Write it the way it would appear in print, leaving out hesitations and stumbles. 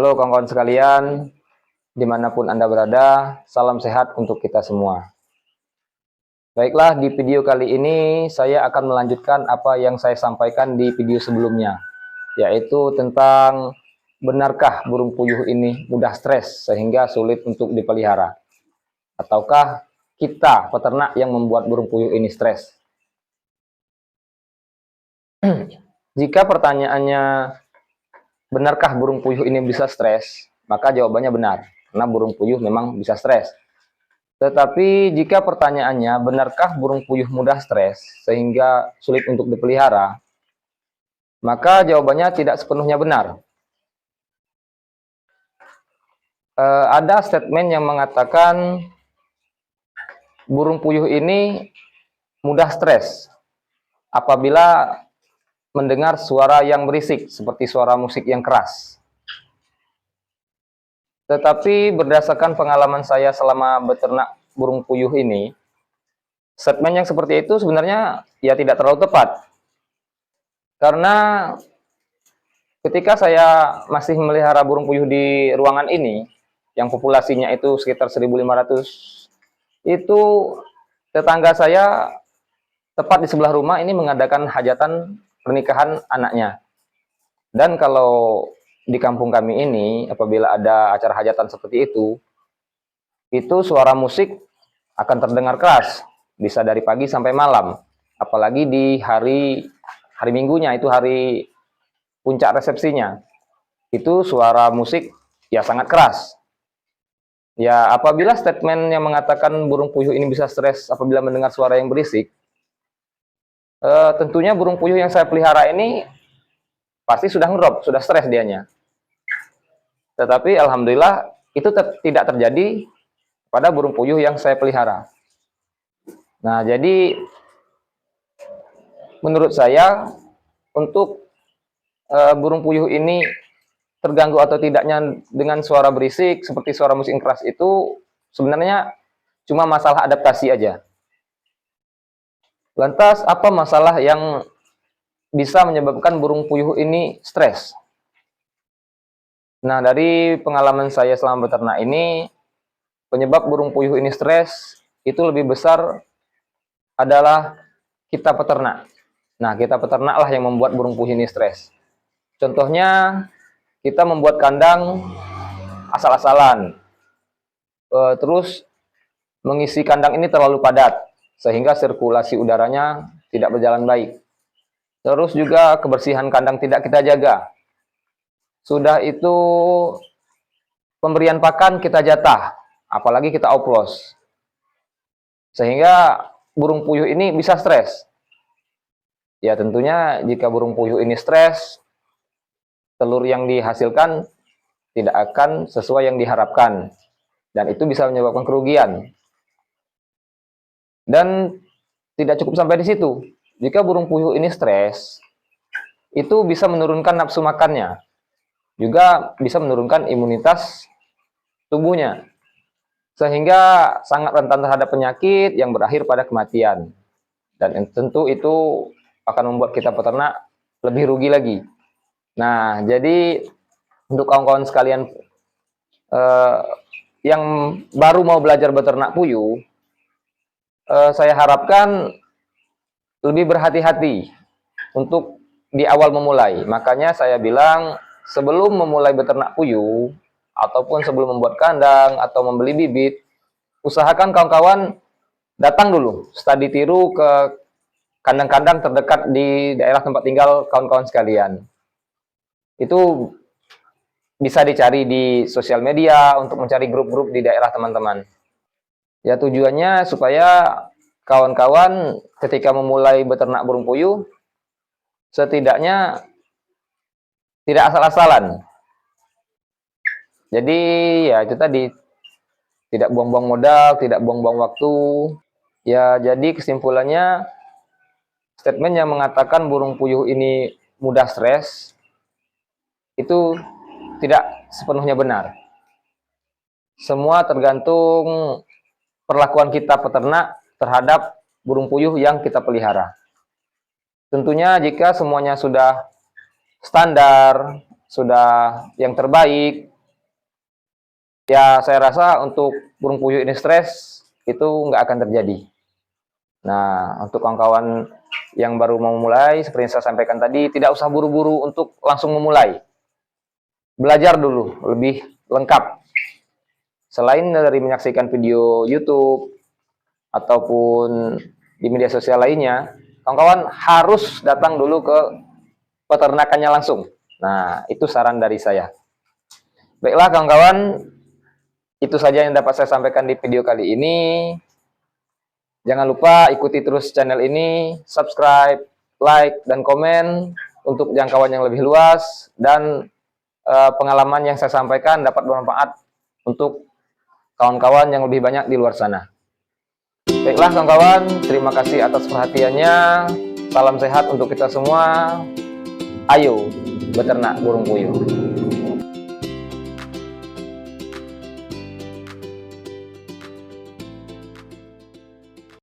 Halo kawan-kawan sekalian, dimanapun Anda berada, salam sehat untuk kita semua. Baiklah, di video kali ini saya akan melanjutkan apa yang saya sampaikan di video sebelumnya, yaitu tentang benarkah burung puyuh ini mudah stres sehingga sulit untuk dipelihara? Ataukah kita peternak yang membuat burung puyuh ini stres? Jika pertanyaannya benarkah burung puyuh ini bisa stres, maka jawabannya benar, karena burung puyuh memang bisa stres. Tetapi jika pertanyaannya, benarkah burung puyuh mudah stres sehingga sulit untuk dipelihara, maka jawabannya tidak sepenuhnya benar. Ada statement yang mengatakan burung puyuh ini mudah stres apabila mendengar suara yang berisik, seperti suara musik yang keras. Tetapi berdasarkan pengalaman saya selama beternak burung puyuh ini, statement yang seperti itu sebenarnya ya tidak terlalu tepat. Karena ketika saya masih memelihara burung puyuh di ruangan ini, yang populasinya itu sekitar 1.500, itu tetangga saya tepat di sebelah rumah ini mengadakan hajatan pernikahan anaknya. Dan kalau di kampung kami ini, apabila ada acara hajatan seperti itu suara musik akan terdengar keras, bisa dari pagi sampai malam. Apalagi di hari Minggunya, itu hari puncak resepsinya. Itu suara musik ya sangat keras. Ya, apabila statement yang mengatakan burung puyuh ini bisa stres apabila mendengar suara yang berisik, tentunya burung puyuh yang saya pelihara ini pasti sudah ngerop, sudah stres dianya. Tetapi alhamdulillah itu tidak terjadi pada burung puyuh yang saya pelihara. Nah, jadi menurut saya untuk burung puyuh ini terganggu atau tidaknya dengan suara berisik seperti suara musik keras itu sebenarnya cuma masalah adaptasi aja. Lantas apa masalah yang bisa menyebabkan burung puyuh ini stres? Nah, dari pengalaman saya selama beternak ini, penyebab burung puyuh ini stres itu lebih besar adalah kita peternak. Nah, kita peternaklah yang membuat burung puyuh ini stres. Contohnya, kita membuat kandang asal-asalan. Terus mengisi kandang ini terlalu padat, sehingga sirkulasi udaranya tidak berjalan baik. Terus juga kebersihan kandang tidak kita jaga. Sudah itu pemberian pakan kita jatah, apalagi kita oplos. Sehingga burung puyuh ini bisa stres. Ya tentunya jika burung puyuh ini stres, telur yang dihasilkan tidak akan sesuai yang diharapkan. Dan itu bisa menyebabkan kerugian. Dan tidak cukup sampai di situ. Jika burung puyuh ini stres, itu bisa menurunkan nafsu makannya. Juga bisa menurunkan imunitas tubuhnya. Sehingga sangat rentan terhadap penyakit yang berakhir pada kematian. Dan tentu itu akan membuat kita peternak lebih rugi lagi. Nah, jadi untuk kawan-kawan sekalian yang baru mau belajar beternak puyuh, saya harapkan lebih berhati-hati untuk di awal memulai. Makanya saya bilang sebelum memulai beternak puyuh ataupun sebelum membuat kandang atau membeli bibit, usahakan kawan-kawan datang dulu studi tiru ke kandang-kandang terdekat di daerah tempat tinggal kawan-kawan sekalian. Itu bisa dicari di sosial media untuk mencari grup-grup di daerah teman-teman. Ya tujuannya supaya kawan-kawan ketika memulai beternak burung puyuh setidaknya tidak asal-asalan. Jadi ya itu tadi, tidak buang-buang modal, tidak buang-buang waktu. Ya jadi kesimpulannya, statement yang mengatakan burung puyuh ini mudah stres itu tidak sepenuhnya benar. Semua tergantung perlakuan kita peternak terhadap burung puyuh yang kita pelihara. Tentunya jika semuanya sudah standar, sudah yang terbaik, ya saya rasa untuk burung puyuh ini stres itu nggak akan terjadi. Nah, untuk kawan-kawan yang baru mau mulai, seperti yang saya sampaikan tadi, tidak usah buru-buru untuk langsung memulai. Belajar dulu, lebih lengkap. Selain dari menyaksikan video YouTube, ataupun di media sosial lainnya, kawan-kawan harus datang dulu ke peternakannya langsung. Nah, itu saran dari saya. Baiklah kawan-kawan, itu saja yang dapat saya sampaikan di video kali ini. Jangan lupa ikuti terus channel ini, subscribe, like, dan komen untuk jangkauan yang lebih luas, dan pengalaman yang saya sampaikan dapat bermanfaat untuk kawan-kawan yang lebih banyak di luar sana. Baiklah kawan-kawan, terima kasih atas perhatiannya. Salam sehat untuk kita semua. Ayo beternak burung puyuh.